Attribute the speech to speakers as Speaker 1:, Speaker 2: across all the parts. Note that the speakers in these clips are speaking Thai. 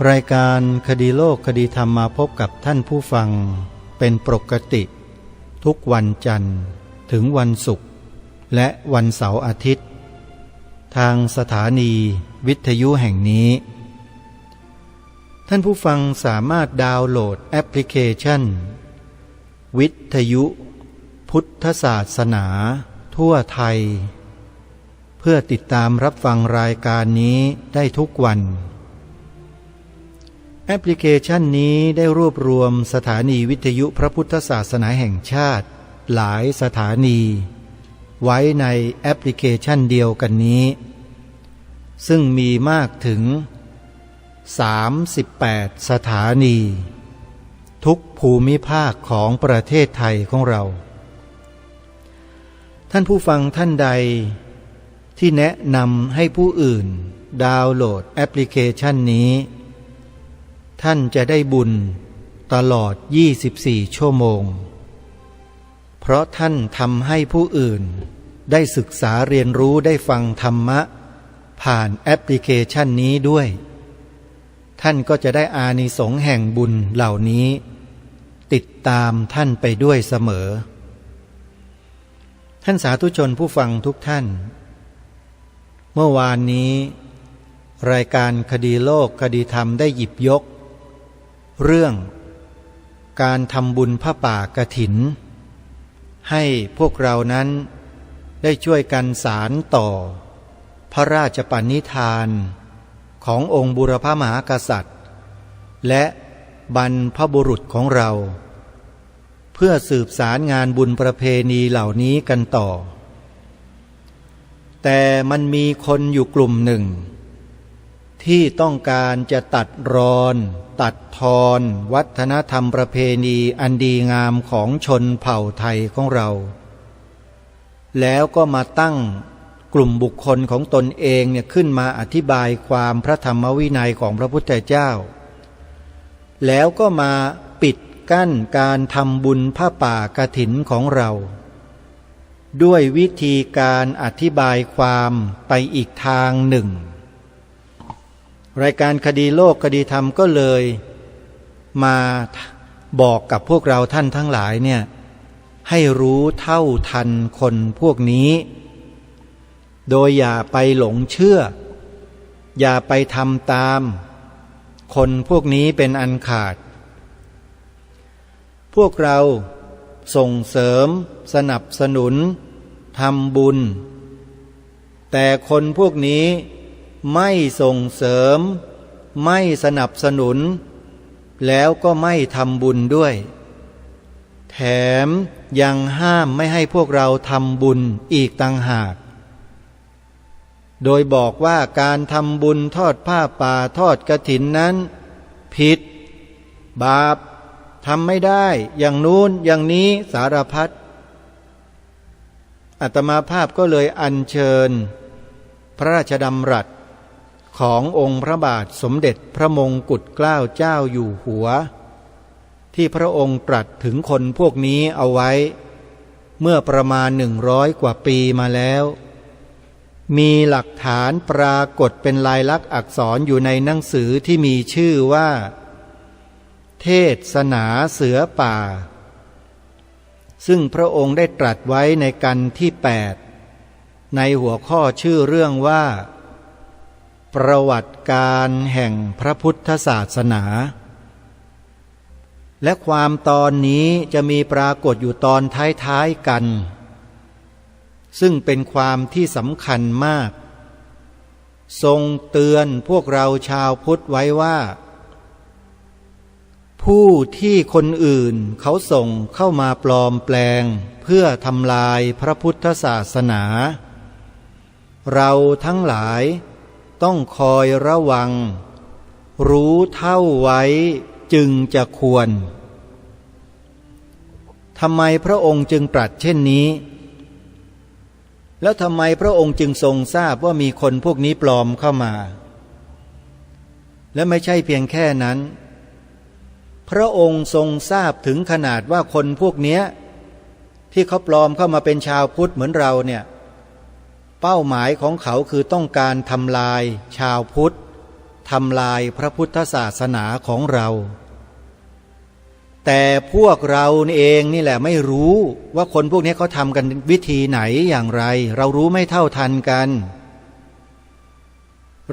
Speaker 1: รายการคดีโลกคดีธรรมมาพบกับท่านผู้ฟังเป็นปกติทุกวันจันทร์ถึงวันศุกร์และวันเสาร์อาทิตย์ทางสถานีวิทยุแห่งนี้ท่านผู้ฟังสามารถดาวน์โหลดแอปพลิเคชันวิทยุพุทธศาสนาทั่วไทยเพื่อติดตามรับฟังรายการนี้ได้ทุกวันแอปพลิเคชันนี้ได้รวบรวมสถานีวิทยุพระพุทธศาสนาแห่งชาติหลายสถานีไว้ในแอปพลิเคชันเดียวกันนี้ซึ่งมีมากถึง38สถานีทุกภูมิภาคของประเทศไทยของเราท่านผู้ฟังท่านใดที่แนะนำให้ผู้อื่นดาวน์โหลดแอปพลิเคชันนี้ท่านจะได้บุญตลอด24ชั่วโมงเพราะท่านทำให้ผู้อื่นได้ศึกษาเรียนรู้ได้ฟังธรรมะผ่านแอปพลิเคชันนี้ด้วยท่านก็จะได้อานิสงส์แห่งบุญเหล่านี้ติดตามท่านไปด้วยเสมอท่านสาธุชนผู้ฟังทุกท่านเมื่อวานนี้รายการคดีโลกคดีธรรมได้หยิบยกเรื่องการทำบุญผ้าป่ากฐินให้พวกเรานั้นได้ช่วยกันสานต่อพระราชปณิธานขององค์บุรพมหากษัตริย์และบรรพบุรุษของเราเพื่อสืบสารงานบุญประเพณีเหล่านี้กันต่อแต่มันมีคนอยู่กลุ่มหนึ่งที่ต้องการจะตัดรอนตัดทอนวัฒนธรรมประเพณีอันดีงามของชนเผ่าไทยของเราแล้วก็มาตั้งกลุ่มบุคคลของตนเองเนี่ยขึ้นมาอธิบายความพระธรรมวินัยของพระพุทธเจ้าแล้วก็มาปิดกั้นการทำบุญผ้าป่ากฐินของเราด้วยวิธีการอธิบายความไปอีกทางหนึ่งรายการคดีโลกคดีธรรมก็เลยมาบอกกับพวกเราท่านทั้งหลายเนี่ยให้รู้เท่าทันคนพวกนี้โดยอย่าไปหลงเชื่ออย่าไปทำตามคนพวกนี้เป็นอันขาดพวกเราส่งเสริมสนับสนุนทำบุญแต่คนพวกนี้ไม่ส่งเสริมไม่สนับสนุนแล้วก็ไม่ทำบุญด้วยแถมยังห้ามไม่ให้พวกเราทำบุญอีกต่างหากโดยบอกว่าการทำบุญทอดผ้าป่าทอดกฐินนั้นผิดบาปทำไม่ได้อย่างนู้นอย่างนี้สารพัดอาตมาภาพก็เลยอัญเชิญพระราชดำรัสขององค์พระบาทสมเด็จพระมงกุฎเกล้าเจ้าอยู่หัวที่พระองค์ตรัสถึงคนพวกนี้เอาไว้เมื่อประมาณ100กว่าปีมาแล้วมีหลักฐานปรากฏเป็นลายลักษณ์อักษรอยู่ในหนังสือที่มีชื่อว่าเทศนาเสือป่าซึ่งพระองค์ได้ตรัสไว้ในกันที่8ในหัวข้อชื่อเรื่องว่าประวัติการแห่งพระพุทธศาสนาและความตอนนี้จะมีปรากฏอยู่ตอนท้ายๆกันซึ่งเป็นความที่สำคัญมากทรงเตือนพวกเราชาวพุทธไว้ว่าผู้ที่คนอื่นเขาส่งเข้ามาปลอมแปลงเพื่อทำลายพระพุทธศาสนาเราทั้งหลายต้องคอยระวังรู้เท่าไว้จึงจะควรทำไมพระองค์จึงตรัสเช่นนี้แล้วทำไมพระองค์จึงทรงทราบว่ามีคนพวกนี้ปลอมเข้ามาและไม่ใช่เพียงแค่นั้นพระองค์ทรงทราบถึงขนาดว่าคนพวกนี้ที่เขาปลอมเข้ามาเป็นชาวพุทธเหมือนเราเนี่ยเป้าหมายของเขาคือต้องการทำลายชาวพุทธ ทำลายพระพุทธศาสนาของเราแต่พวกเราเองนี่แหละไม่รู้ว่าคนพวกนี้เขาทำกันวิธีไหนอย่างไรเรารู้ไม่เท่าทันกัน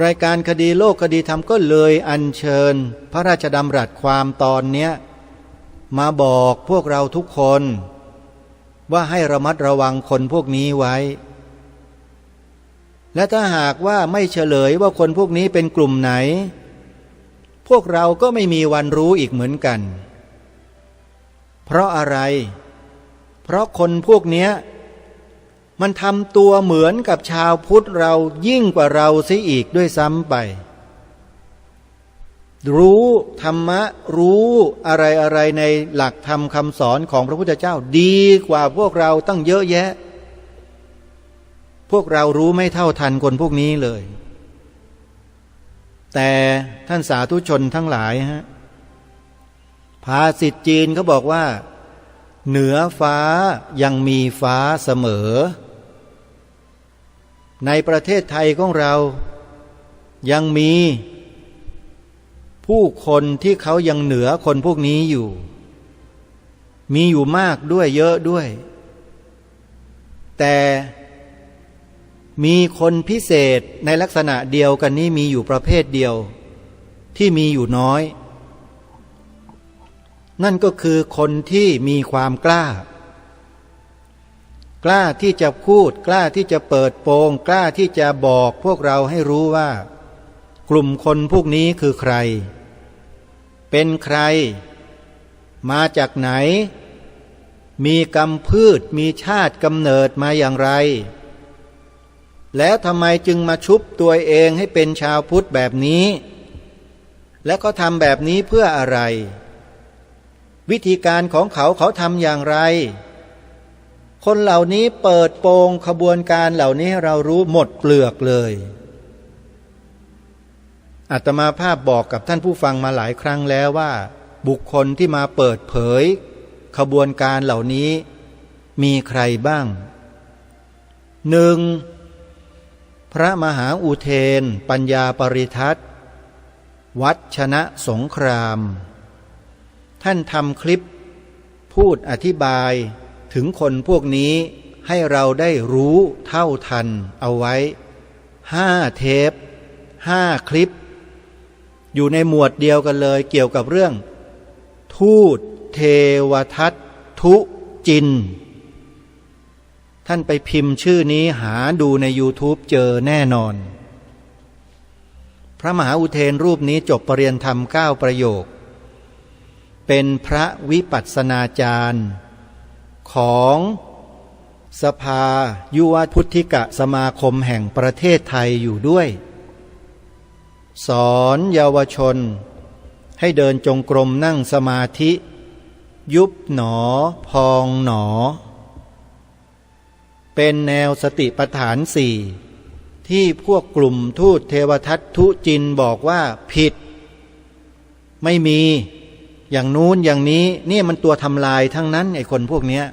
Speaker 1: รายการคดีโลกคดีธรรมก็เลยอัญเชิญพระราชดำรัสความตอนเนี้ยมาบอกพวกเราทุกคนว่าให้ระมัดระวังคนพวกนี้ไว้และถ้าหากว่าไม่เฉลยว่าคนพวกนี้เป็นกลุ่มไหนพวกเราก็ไม่มีวันรู้อีกเหมือนกันเพราะอะไรเพราะคนพวกเนี้ยมันทำตัวเหมือนกับชาวพุทธเรายิ่งกว่าเราเสียอีกด้วยซ้ำไปรู้ธรรมะรู้อะไรในหลักธรรมคำสอนของพระพุทธเจ้าดีกว่าพวกเราตั้งเยอะแยะพวกเรารู้ไม่เท่าทันคนพวกนี้เลยแต่ท่านสาธุชนทั้งหลายภาษิตจีนเขาบอกว่าเหนือฟ้ายังมีฟ้าเสมอในประเทศไทยของเรายังมีผู้คนที่เขายังเหนือคนพวกนี้อยู่มีอยู่มากด้วยเยอะด้วยแต่มีคนพิเศษในลักษณะเดียวกันนี้มีอยู่ประเภทเดียวที่มีอยู่น้อยนั่นก็คือคนที่มีความกล้ากล้าที่จะพูดกล้าที่จะเปิดโปงกล้าที่จะบอกพวกเราให้รู้ว่ากลุ่มคนพวกนี้คือใครเป็นใครมาจากไหนมีกรรมพืชมีชาติกำเนิดมาอย่างไรแล้วทำไมจึงมาชุบตัวเองให้เป็นชาวพุทธแบบนี้และก็ทำแบบนี้เพื่ออะไรวิธีการของเขาทำอย่างไรคนเหล่านี้เปิดโปงขบวนการเหล่านี้เรารู้หมดเปลือกเลยอาตมาภาพบอกกับท่านผู้ฟังมาหลายครั้งแล้วว่าบุคคลที่มาเปิดเผยขบวนการเหล่านี้มีใครบ้างหนึ่งพระมหาอุเทนปัญญาปริทัศน์วัดชนะสงครามท่านทำคลิปพูดอธิบายถึงคนพวกนี้ให้เราได้รู้เท่าทันเอาไว้5 เทป 5 คลิปอยู่ในหมวดเดียวกันเลยเกี่ยวกับเรื่องทูตเทวทัตทุจินท่านไปพิมพ์ชื่อนี้หาดูใน YouTube เจอแน่นอนพระมหาอุเทนรูปนี้จบปรริญญาธรรม9 ประโยคเป็นพระวิปัสสนาจารย์ของสภายุวพุทธิกสมาคมแห่งประเทศไทยอยู่ด้วยสอนเยาวชนให้เดินจงกรมนั่งสมาธิยุบหนอพองหนอเป็นแนวสติปัฏฐาน4ที่พวกกลุ่มทูตเทวทัตทุจินบอกว่าผิดไม่มีอย่างนู้นอย่างนี้นี่มันตัวทำลายทั้งนั้นไอ้คนพวกเนี้ย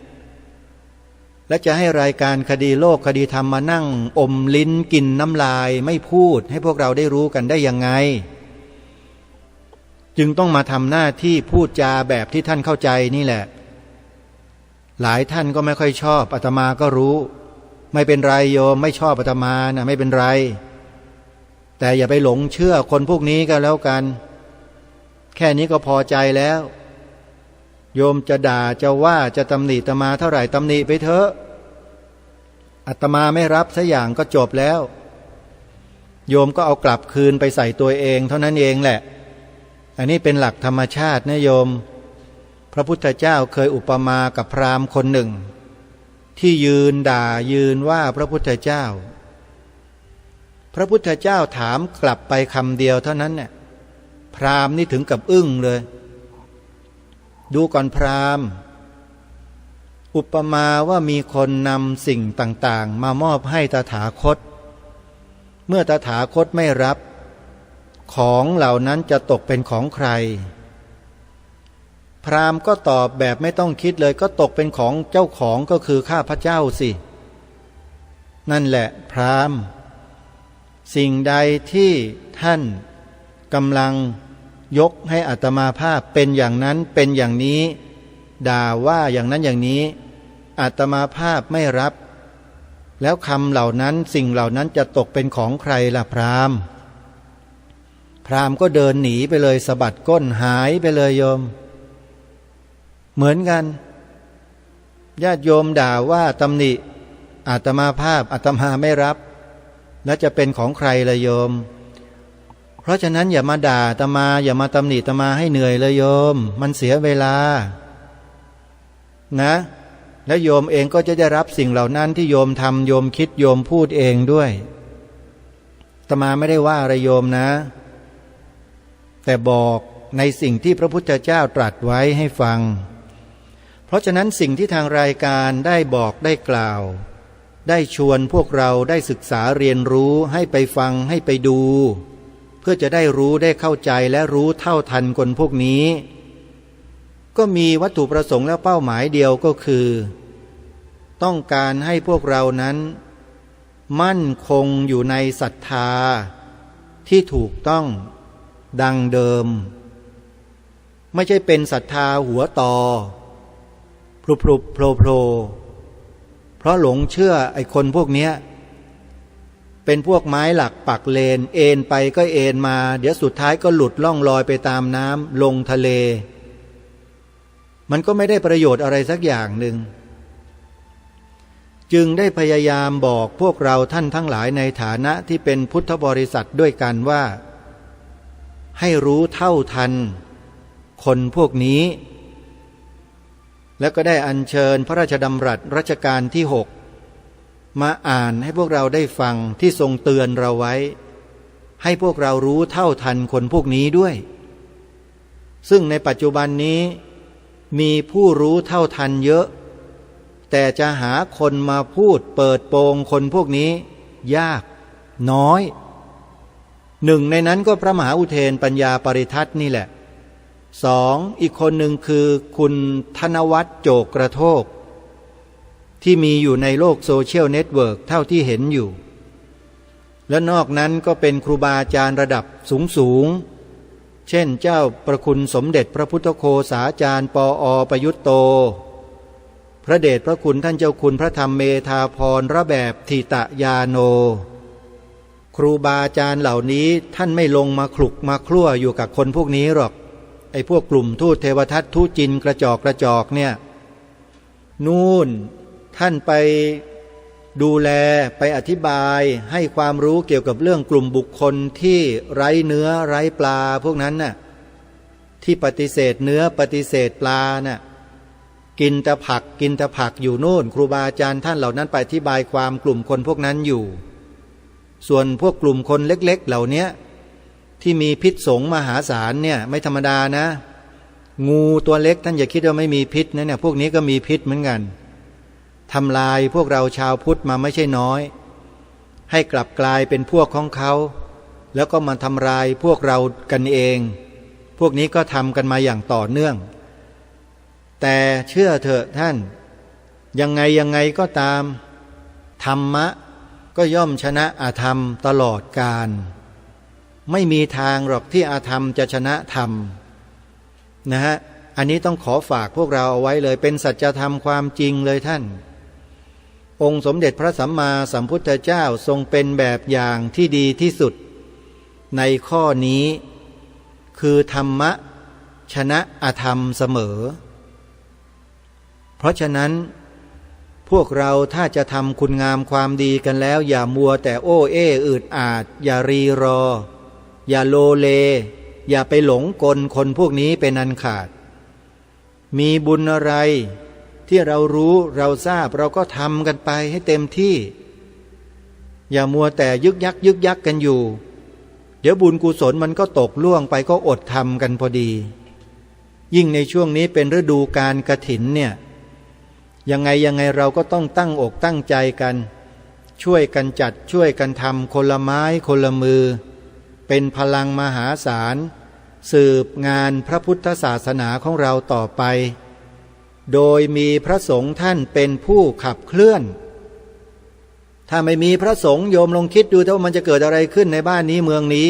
Speaker 1: และจะให้รายการคดีโลกคดีธรรมมานั่งอมลิ้นกินน้ำลายไม่พูดให้พวกเราได้รู้กันได้ยังไงจึงต้องมาทำหน้าที่พูดจาแบบที่ท่านเข้าใจนี่แหละหลายท่านก็ไม่ค่อยชอบอาตมาก็รู้ไม่เป็นไรโยมไม่ชอบอาตมานะไม่เป็นไรแต่อย่าไปหลงเชื่อคนพวกนี้ก็แล้วกันแค่นี้ก็พอใจแล้วโยมจะด่าจะว่าจะตำหนิอาตมาเท่าไหร่ตำหนิไปเถอะอาตมาไม่รับสักอย่างก็จบแล้วโยมก็เอากลับคืนไปใส่ตัวเองเท่านั้นเองแหละอันนี้เป็นหลักธรรมชาตินะโยมพระพุทธเจ้าเคยอุปมากับพราหมณ์คนหนึ่งที่ยืนด่ายืนว่าพระพุทธเจ้าพระพุทธเจ้าถามกลับไปคำเดียวเท่านั้นเนี่ยพราหมณ์นี่ถึงกับอึ้งเลยดูก่อนพราหมณ์อุปมาว่ามีคนนำสิ่งต่างๆมามอบให้ตถาคตเมื่อตถาคตไม่รับของเหล่านั้นจะตกเป็นของใครพราหมณ์ก็ตอบแบบไม่ต้องคิดเลยก็ตกเป็นของเจ้าของก็คือข้าพเจ้าสินั่นแหละพราหมณ์สิ่งใดที่ท่าน กำลังยกให้อาตมาภาพเป็นอย่างนั้นเป็นอย่างนี้ด่าว่าอย่างนั้นอย่างนี้อาตมาภาพไม่รับแล้วคำเหล่านั้นสิ่งเหล่านั้นจะตกเป็นของใครล่ะพราหมณ์พราหมณ์ก็เดินหนีไปเลยสะบัดก้นหายไปเลยโยมเหมือนกันญาติโยมด่าว่าตำหนิอาตมาภาพอาตมาไม่รับแล้วจะเป็นของใครล่ะโยมเพราะฉะนั้นอย่ามาด่าอาตมาอย่ามาตำหนิอาตมาให้เหนื่อยเลยโยมมันเสียเวลานะและโยมเองก็จะได้รับสิ่งเหล่านั้นที่โยมทำโยมคิดโยมพูดเองด้วยอาตมาไม่ได้ว่าอะไรโยมนะแต่บอกในสิ่งที่พระพุทธเจ้าตรัสไว้ให้ฟังเพราะฉะนั้นสิ่งที่ทางรายการได้บอกได้กล่าวได้ชวนพวกเราได้ศึกษาเรียนรู้ให้ไปฟังให้ไปดูเพื่อจะได้รู้ได้เข้าใจและรู้เท่าทันคนพวกนี้ก็มีวัตถุประสงค์และเป้าหมายเดียวก็คือต้องการให้พวกเรานั้นมั่นคงอยู่ในศรัทธาที่ถูกต้องดังเดิมไม่ใช่เป็นศรัทธาหัวต่อพลุบๆโผล่เพราะหลงเชื่อไอ้คนพวกเนี้ยเป็นพวกไม้หลักปักเลนเอ็นไปก็เอ็นมาเดี๋ยวสุดท้ายก็หลุดล่องลอยไปตามน้ำลงทะเลมันก็ไม่ได้ประโยชน์อะไรสักอย่างหนึ่งจึงได้พยายามบอกพวกเราท่านทั้งหลายในฐานะที่เป็นพุทธบริษัทด้วยกันว่าให้รู้เท่าทันคนพวกนี้แล้วก็ได้อัญเชิญพระราชดำรัสรัชกาลที่6มาอ่านให้พวกเราได้ฟังที่ทรงเตือนเราไว้ให้พวกเรารู้เท่าทันคนพวกนี้ด้วยซึ่งในปัจจุบันนี้มีผู้รู้เท่าทันเยอะแต่จะหาคนมาพูดเปิดโปงคนพวกนี้ยากน้อยหนึ่งในนั้นก็พระมหาอุเทนปัญญาปริทัศน์นี่แหละสองอีกคนหนึ่งคือคุณธนวัฒน์โจกกระโทกที่มีอยู่ในโลกโซเชียลเน็ตเวิร์กเท่าที่เห็นอยู่และนอกนั้นก็เป็นครูบาอาจารย์ระดับสูงเช่นเจ้าประคุณสมเด็จพระพุทธโฆษาจารย์ปอ.ประยุตโตพระเดชพระคุณท่านเจ้าคุณพระธรรมเมธาภรระแบบทิตยาโนครูบาอาจารย์เหล่านี้ท่านไม่ลงมาคลุกมาคลั่วอยู่กับคนพวกนี้หรอกไอ้พวกกลุ่มทูตเทวทัตทูตจินกระจอกเนี่ยนู่นท่านไปดูแลไปอธิบายให้ความรู้เกี่ยวกับเรื่องกลุ่มบุคคลที่ไร้เนื้อไร้ปลาพวกนั้นน่ะที่ปฏิเสธเนื้อปฏิเสธปลาน่ะกินแต่ผักอยู่โน่นครูบาอาจารย์ท่านเหล่านั้นไปอธิบายความกลุ่มคนพวกนั้นอยู่ส่วนพวกกลุ่มคนเล็กๆเหล่านี้ที่มีพิษสงมหาศาลเนี่ยไม่ธรรมดานะงูตัวเล็กท่านอย่าคิดว่าไม่มีพิษนะเนี่ยพวกนี้ก็มีพิษเหมือนกันทำลายพวกเราชาวพุทธมาไม่ใช่น้อยให้กลับกลายเป็นพวกของเขาแล้วก็มาทำลายพวกเรากันเองพวกนี้ก็ทำกันมาอย่างต่อเนื่องแต่เชื่อเถอะท่านยังไงก็ตามธรรมะก็ย่อมชนะอธรรมตลอดกาลไม่มีทางหรอกที่อธรรมจะชนะธรรมนะฮะอันนี้ต้องขอฝากพวกเราเอาไว้เลยเป็นสัจธรรมความจริงเลยท่านองค์สมเด็จพระสัมมาสัมพุทธเจ้าทรงเป็นแบบอย่างที่ดีที่สุดในข้อนี้คือธรรมะชนะอธรรมเสมอเพราะฉะนั้นพวกเราถ้าจะทำคุณงามความดีกันแล้วอย่ามัวแต่โอ้เอ้อืดอาดอย่ารีรออย่าโลเลอย่าไปหลงกลคนพวกนี้เป็นอันขาดมีบุญอะไรที่เรารู้เราทราบเราก็ทำกันไปให้เต็มที่อย่ามัวแต่ยึกยักกันอยู่เดี๋ยวบุญกุศลมันก็ตกล่วงไปก็อดทำกันพอดียิ่งในช่วงนี้เป็นฤดูกาลกฐินเนี่ยยังไงเราก็ต้องตั้งอกตั้งใจกันช่วยกันจัดช่วยกันทำคนละไม้คนละมือเป็นพลังมหาศาลสืบงานพระพุทธศาสนาของเราต่อไปโดยมีพระสงฆ์ท่านเป็นผู้ขับเคลื่อนถ้าไม่มีพระสงฆ์โยมลองคิดดูว่ามันจะเกิดอะไรขึ้นในบ้านนี้เมืองนี้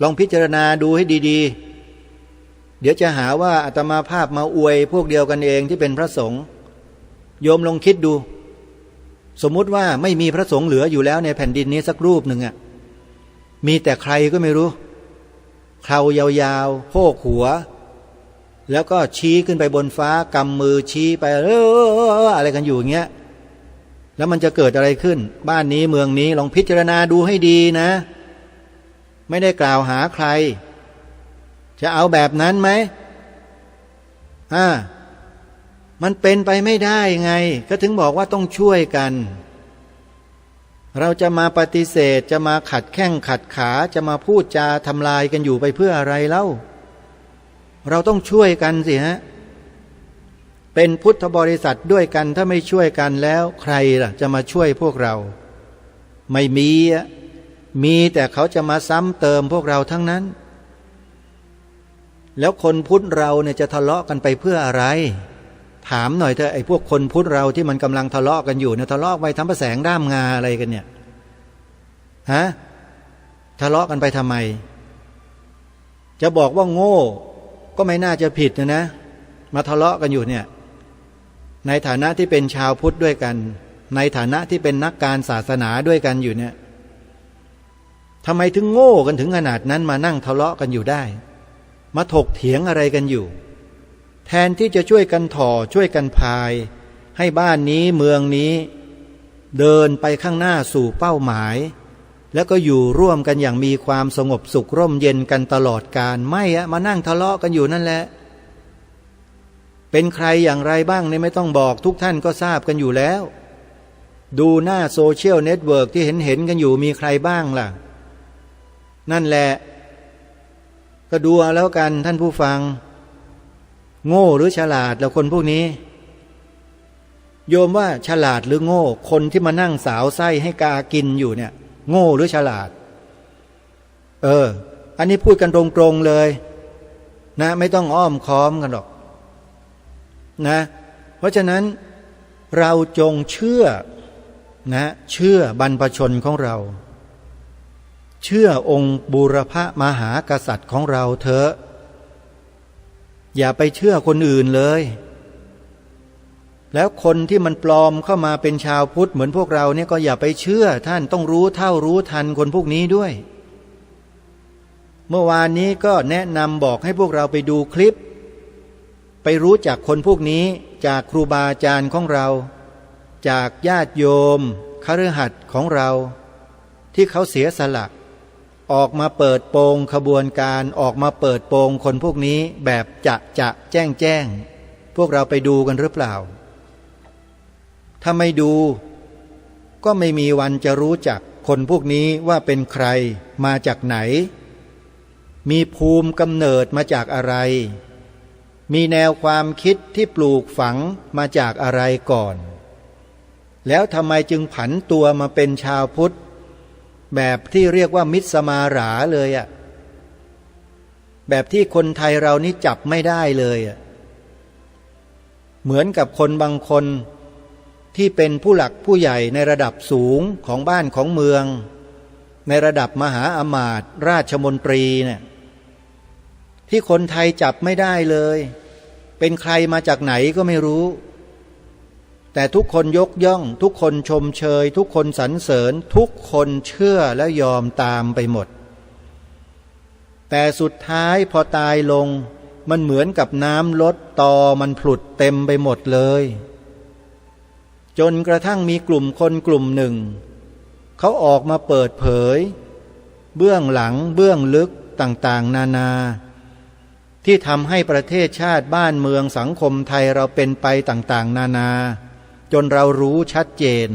Speaker 1: ลองพิจารณาดูให้ดีๆเดี๋ยวจะหาว่าอาตมาภาพมาอวยพวกเดียวกันเองที่เป็นพระสงฆ์โยมลองคิดดูสมมุติว่าไม่มีพระสงฆ์เหลืออยู่แล้วในแผ่นดินนี้สักรูปหนึ่งมีแต่ใครก็ไม่รู้เครายาวๆโพกหัวแล้วก็ชี้ขึ้นไปบนฟ้ากำมือชี้ไปอะไรกันอยู่อย่างเงี้ยแล้วมันจะเกิดอะไรขึ้นบ้านนี้เมืองนี้ลองพิจารณาดูให้ดีนะไม่ได้กล่าวหาใครจะเอาแบบนั้นไหมมันเป็นไปไม่ได้ไงก็ถึงบอกว่าต้องช่วยกันเราจะมาปฏิเสธจะมาขัดแข้งขัดขาจะมาพูดจาทำลายกันอยู่ไปเพื่ออะไรเล่าเราต้องช่วยกันสิฮะเป็นพุทธบริษัทด้วยกันถ้าไม่ช่วยกันแล้วใครล่ะจะมาช่วยพวกเราไม่มีแต่เขาจะมาซ้ำเติมพวกเราทั้งนั้นแล้วคนพุทธเราเนี่ยจะทะเลาะกันไปเพื่ออะไรถามหน่อยเถอะไอ้พวกคนพุทธเราที่มันกำลังทะเลาะกันอยู่เนี่ยทะเลาะไปทำประแสงด้ามงาอะไรกันเนี่ยทะเลาะกันไปทำไมจะบอกว่าโง่ก็ไม่น่าจะผิดนะมาทะเลาะกันอยู่เนี่ยในฐานะที่เป็นชาวพุทธด้วยกันในฐานะที่เป็นนักการศาสนาด้วยกันอยู่เนี่ยทำไมถึงโง่กันถึงขนาดนั้นมานั่งทะเลาะกันอยู่ได้มาถกเถียงอะไรกันอยู่แทนที่จะช่วยกันถ่อช่วยกันพายให้บ้านนี้เมืองนี้เดินไปข้างหน้าสู่เป้าหมายแล้วก็อยู่ร่วมกันอย่างมีความสงบสุขร่มเย็นกันตลอดกาลไม่มานั่งทะเลาะกันอยู่นั่นแหละเป็นใครอย่างไรบ้างเนี่ยไม่ต้องบอกทุกท่านก็ทราบกันอยู่แล้วดูหน้าโซเชียลเน็ตเวิร์กที่เห็นกันอยู่มีใครบ้างล่ะนั่นแหละก็ดูเอาแล้วกันท่านผู้ฟังโง่หรือฉลาดแล้วคนพวกนี้โยมว่าฉลาดหรือโง่คนที่มานั่งสาวไส้ให้กากินอยู่เนี่ยโง่หรือฉลาดอันนี้พูดกันตรงๆเลยนะไม่ต้องอ้อมค้อมกันหรอกนะเพราะฉะนั้นเราจงเชื่อบรรพชนของเราเชื่อองค์บูรพมหากษัตริย์ของเราเถอะอย่าไปเชื่อคนอื่นเลยแล้วคนที่มันปลอมเข้ามาเป็นชาวพุทธเหมือนพวกเราเนี่ยก็อย่าไปเชื่อท่านต้องรู้เท่ารู้ทันคนพวกนี้ด้วยเมื่อวานนี้ก็แนะนำบอกให้พวกเราไปดูคลิปไปรู้จักคนพวกนี้จากครูบาอาจารย์ของเราจากญาติโยมคฤหัสถ์ของเราที่เขาเสียสละออกมาเปิดโปงขบวนการออกมาเปิดโปงคนพวกนี้แบบจะแจ้งพวกเราไปดูกันหรือเปล่าถ้าไม่ดูก็ไม่มีวันจะรู้จักคนพวกนี้ว่าเป็นใครมาจากไหนมีภูมิกำเนิดมาจากอะไรมีแนวความคิดที่ปลูกฝังมาจากอะไรก่อนแล้วทำไมจึงผันตัวมาเป็นชาวพุทธแบบที่เรียกว่ามิตรสมาหราเลยแบบที่คนไทยเรานี่จับไม่ได้เลยเหมือนกับคนบางคนที่เป็นผู้หลักผู้ใหญ่ในระดับสูงของบ้านของเมืองในระดับมหาอมาตย์ราชมนตรีเนี่ยที่คนไทยจับไม่ได้เลยเป็นใครมาจากไหนก็ไม่รู้แต่ทุกคนยกย่องทุกคนชมเชยทุกคนสรรเสริญทุกคนเชื่อและยอมตามไปหมดแต่สุดท้ายพอตายลงมันเหมือนกับน้ำลดตอมันผุดเต็มไปหมดเลยจนกระทั่งมีกลุ่มคนกลุ่มหนึ่งเขาออกมาเปิดเผยเบื้องหลังเบื้องลึกต่างๆนานาที่ทำให้ประเทศชาติบ้านเมืองสังคมไทยเราเป็นไปต่างๆนานาจนเรารู้ชัดเจน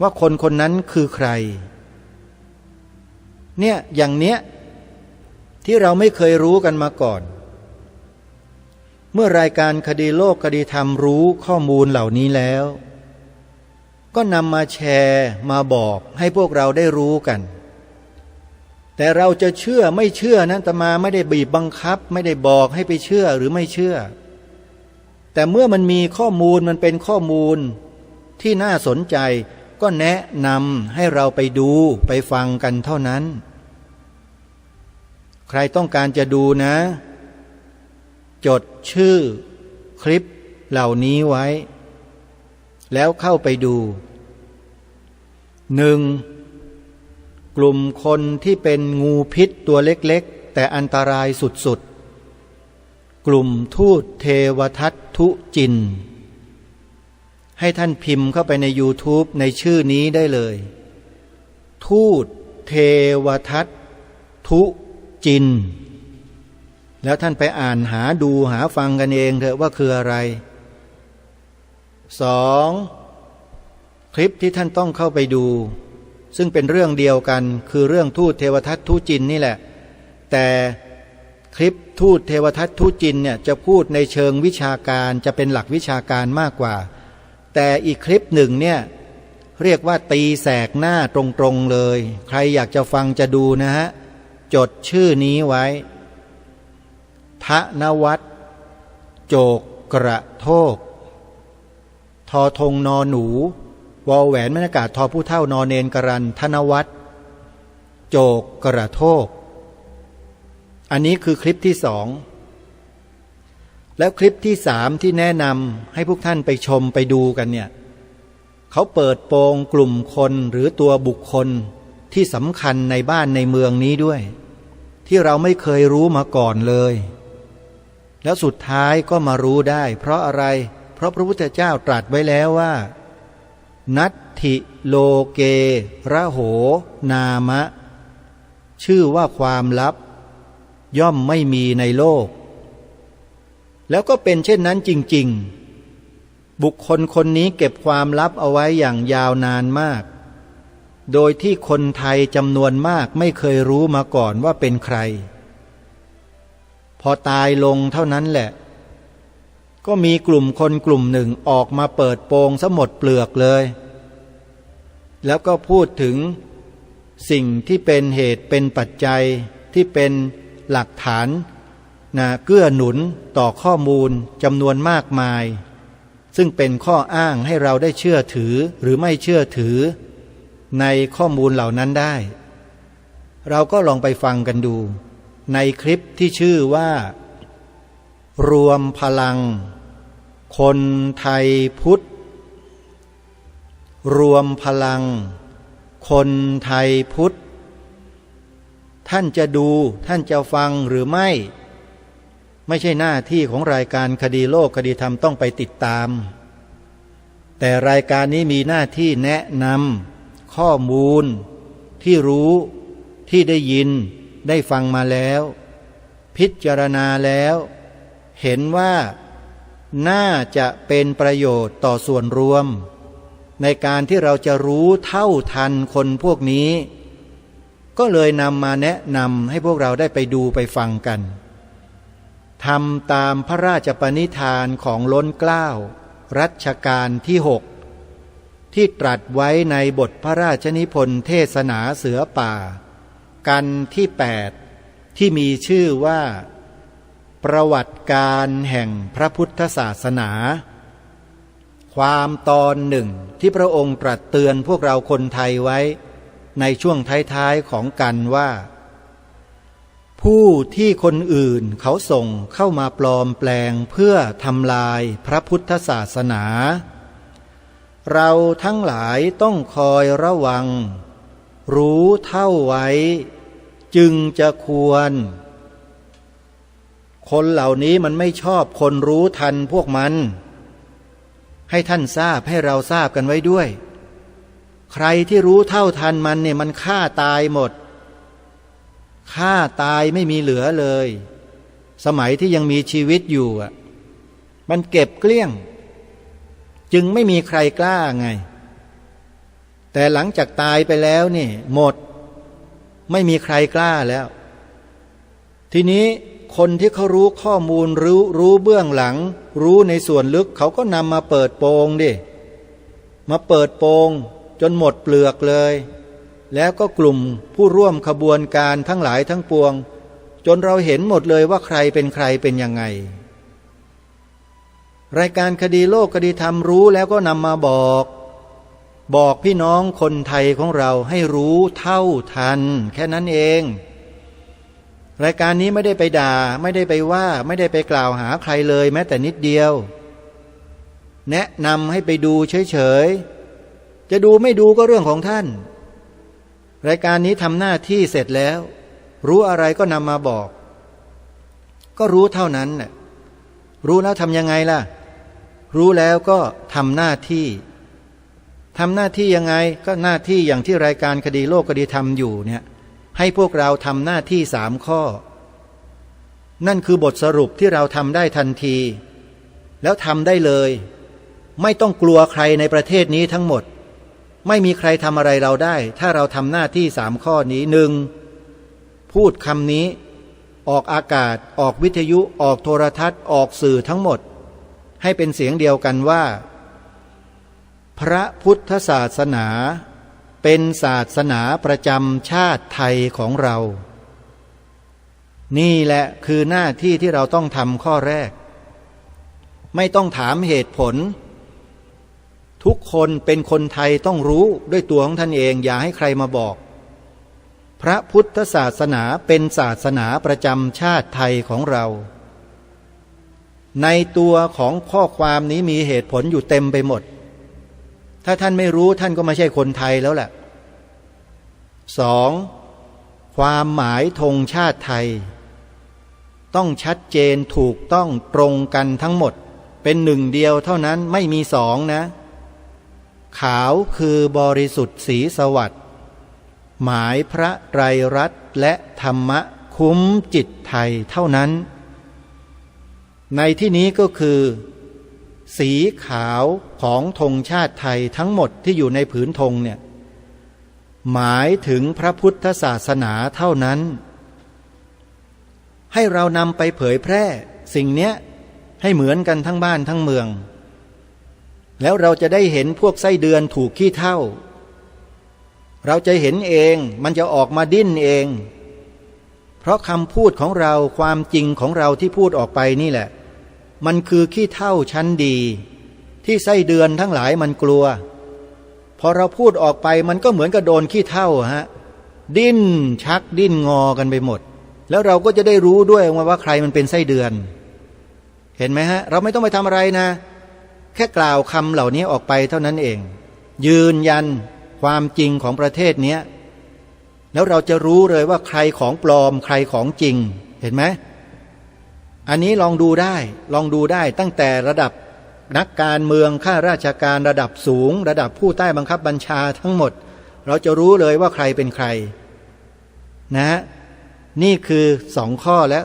Speaker 1: ว่าคนคนนั้นคือใครเนี่ยอย่างเนี้ยที่เราไม่เคยรู้กันมาก่อนเมื่อรายการคดีโลกคดีธรรมรู้ข้อมูลเหล่านี้แล้วก็นำมาแชร์มาบอกให้พวกเราได้รู้กันแต่เราจะเชื่อไม่เชื่อนั้นอาตมาไม่ได้บีบบังคับไม่ได้บอกให้ไปเชื่อหรือไม่เชื่อแต่เมื่อมันมีข้อมูลมันเป็นข้อมูลที่น่าสนใจก็แนะนำให้เราไปดูไปฟังกันเท่านั้น ใครต้องการจะดูนะจดชื่อคลิปเหล่านี้ไว้แล้วเข้าไปดู 1. กลุ่มคนที่เป็นงูพิษตัวเล็กๆแต่อันตรายสุดๆกลุ่มทูตเทวทัตทุจินให้ท่านพิมพ์เข้าไปใน YouTube ในชื่อนี้ได้เลยทูตเทวทัตทุจินแล้วท่านไปอ่านหาดูหาฟังกันเองเถอะว่าคืออะไร 2. คลิปที่ท่านต้องเข้าไปดูซึ่งเป็นเรื่องเดียวกันคือเรื่องทูตเทวทัตทุจินนี่แหละแต่คลิปทูตเทวทัตทุจินเนี่ยจะพูดในเชิงวิชาการจะเป็นหลักวิชาการมากกว่าแต่อีกคลิปหนึ่งเนี่ยเรียกว่าตีแสกหน้าตรงๆเลยใครอยากจะฟังจะดูนะฮะจดชื่อนี้ไว้ธนวัฒน์โจกกระโทกทอธงนอหนูวอแหวนมรรากาศทอผู้เท่านอเนนกรันธนวัฒน์โจกกระโทกอันนี้คือคลิปที่สองแล้วคลิปที่สามที่แนะนำให้พวกท่านไปชมไปดูกันเนี่ยเขาเปิดโปงกลุ่มคนหรือตัวบุคคลที่สำคัญในบ้านในเมืองนี้ด้วยที่เราไม่เคยรู้มาก่อนเลยแล้วสุดท้ายก็มารู้ได้เพราะอะไรเพราะพระพุทธเจ้าตรัสไว้แล้วว่านัตถิโลเกระโหนามะชื่อว่าความลับย่อมไม่มีในโลกแล้วก็เป็นเช่นนั้นจริงๆบุคคลคนนี้เก็บความลับเอาไว้อย่างยาวนานมากโดยที่คนไทยจำนวนมากไม่เคยรู้มาก่อนว่าเป็นใครพอตายลงเท่านั้นแหละก็มีกลุ่มคนกลุ่มหนึ่งออกมาเปิดโปงซะหมดเปลือกเลยแล้วก็พูดถึงสิ่งที่เป็นเหตุเป็นปัจจัยที่เป็นหลักฐานเกื้อหนุนต่อข้อมูลจำนวนมากมายซึ่งเป็นข้ออ้างให้เราได้เชื่อถือหรือไม่เชื่อถือในข้อมูลเหล่านั้นได้เราก็ลองไปฟังกันดูในคลิปที่ชื่อว่ารวมพลังคนไทยพุทธรวมพลังคนไทยพุทธท่านจะดูท่านจะฟังหรือไม่ใช่หน้าที่ของรายการคดีโลกคดีธรรมต้องไปติดตามแต่รายการนี้มีหน้าที่แนะนำข้อมูลที่รู้ที่ได้ยินได้ฟังมาแล้วพิจารณาแล้วเห็นว่าน่าจะเป็นประโยชน์ต่อส่วนรวมในการที่เราจะรู้เท่าทันคนพวกนี้ก็เลยนำมาแนะนำให้พวกเราได้ไปดูไปฟังกันทำตามพระราชปณิธานของล้นเกล้ารัชกาลที่6ที่ตรัสไว้ในบทพระราชนิพนธ์เทศนาเสือป่ากันที่8ที่มีชื่อว่าประวัติการแห่งพระพุทธศาสนาความตอนหนึ่งที่พระองค์ตรัสเตือนพวกเราคนไทยไว้ในช่วงท้ายๆของกันว่าผู้ที่คนอื่นเขาส่งเข้ามาปลอมแปลงเพื่อทำลายพระพุทธศาสนาเราทั้งหลายต้องคอยระวังรู้เท่าไว้จึงจะควรคนเหล่านี้มันไม่ชอบคนรู้ทันพวกมันให้ท่านทราบให้เราทราบกันไว้ด้วยใครที่รู้เท่าทันมันเนี่ยมันฆ่าตายหมดฆ่าตายไม่มีเหลือเลยสมัยที่ยังมีชีวิตอยู่มันเก็บเกลี้ยงจึงไม่มีใครกล้าไงแต่หลังจากตายไปแล้วนี่หมดไม่มีใครกล้าแล้วทีนี้คนที่เขารู้ข้อมูลรู้เบื้องหลังรู้ในส่วนลึกเขาก็นำมาเปิดโปงดิมาเปิดโปงจนหมดเปลือกเลยแล้วก็กลุ่มผู้ร่วมขบวนการทั้งหลายทั้งปวงจนเราเห็นหมดเลยว่าใครเป็นใครเป็นยังไงรายการคดีโลกคดีธรรมรู้แล้วก็นำมาบอกพี่น้องคนไทยของเราให้รู้เท่าทันแค่นั้นเอง รายการนี้ไม่ได้ไปด่าไม่ได้ไปว่าไม่ได้ไปกล่าวหาใครเลยแม้แต่นิดเดียวแนะนำให้ไปดูเฉยๆจะดูไม่ดูก็เรื่องของท่านรายการนี้ทำหน้าที่เสร็จแล้วรู้อะไรก็นำมาบอกก็รู้เท่านั้นน่ะรู้แล้วทำยังไงล่ะรู้แล้วก็ทำหน้าที่ยังไงก็หน้าที่อย่างที่รายการคดีโลกคดีธรรมอยู่เนี่ยให้พวกเราทำหน้าที่3 ข้อนั่นคือบทสรุปที่เราทำได้ทันทีแล้วทำได้เลยไม่ต้องกลัวใครในประเทศนี้ทั้งหมดไม่มีใครทำอะไรเราได้ถ้าเราทำหน้าที่3 ข้อนี้1พูดคำนี้ออกอากาศออกวิทยุออกโทรทัศน์ออกสื่อทั้งหมดให้เป็นเสียงเดียวกันว่าพระพุทธศาสนาเป็นศาสนาประจำชาติไทยของเรานี่แหละคือหน้าที่ที่เราต้องทำข้อแรกไม่ต้องถามเหตุผลทุกคนเป็นคนไทยต้องรู้ด้วยตัวของท่านเองอย่าให้ใครมาบอกพระพุทธศาสนาเป็นศาสนาประจำชาติไทยของเราในตัวของข้อความนี้มีเหตุผลอยู่เต็มไปหมดถ้าท่านไม่รู้ท่านก็ไม่ใช่คนไทยแล้วแหละ 2. ความหมายธงชาติไทยต้องชัดเจนถูกต้องตรงกันทั้งหมดเป็นหนึ่งเดียวเท่านั้นไม่มี2นะขาวคือบริสุทธิ์ศรีสวัสดิ์หมายพระไตรรัตน์และธรรมะคุ้มจิตไทยเท่านั้นในที่นี้ก็คือสีขาวของธงชาติไทยทั้งหมดที่อยู่ในผืนธงเนี่ยหมายถึงพระพุทธศาสนาเท่านั้นให้เรานำไปเผยแพร่สิ่งเนี้ยให้เหมือนกันทั้งบ้านทั้งเมืองแล้วเราจะได้เห็นพวกไส้เดือนถูกขี้เถ้าเราจะเห็นเองมันจะออกมาดิ้นเองเพราะคำพูดของเราความจริงของเราที่พูดออกไปนี่แหละมันคือขี้เถ้าชั้นดีที่ไส้เดือนทั้งหลายมันกลัวพอเราพูดออกไปมันก็เหมือนกับโดนขี้เถ้าฮะดิ้นชักดิ้นงอกันไปหมดแล้วเราก็จะได้รู้ด้วยว่าใครมันเป็นไส้เดือนเห็นไหมฮะเราไม่ต้องไปทำอะไรนะแค่กล่าวคำเหล่านี้ออกไปเท่านั้นเองยืนยันความจริงของประเทศนี้แล้วเราจะรู้เลยว่าใครของปลอมใครของจริงเห็นไหมอันนี้ลองดูได้ตั้งแต่ระดับนักการเมืองข้าราชการระดับสูงระดับผู้ใต้บังคับบัญชาทั้งหมดเราจะรู้เลยว่าใครเป็นใครนะนี่คือ2 ข้อและ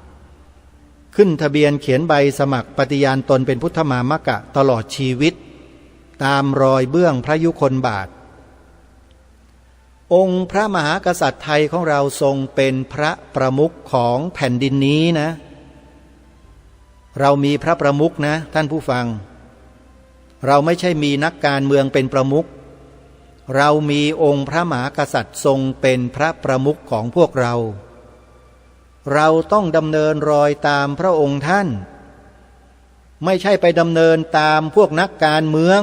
Speaker 1: 3ขึ้นทะเบียนเขียนใบสมัครปฏิญาณตนเป็นพุทธมามกะตลอดชีวิตตามรอยเบื้องพระยุคลบาทองค์พระมหากษัตริย์ไทยของเราทรงเป็นพระประมุขของแผ่นดินนี้นะเรามีพระประมุขนะท่านผู้ฟังเราไม่ใช่มีนักการเมืองเป็นประมุขเรามีองค์พระมหากษัตริย์ทรงเป็นพระประมุขของพวกเราเราต้องดำเนินรอยตามพระองค์ท่านไม่ใช่ไปดำเนินตามพวกนักการเมือง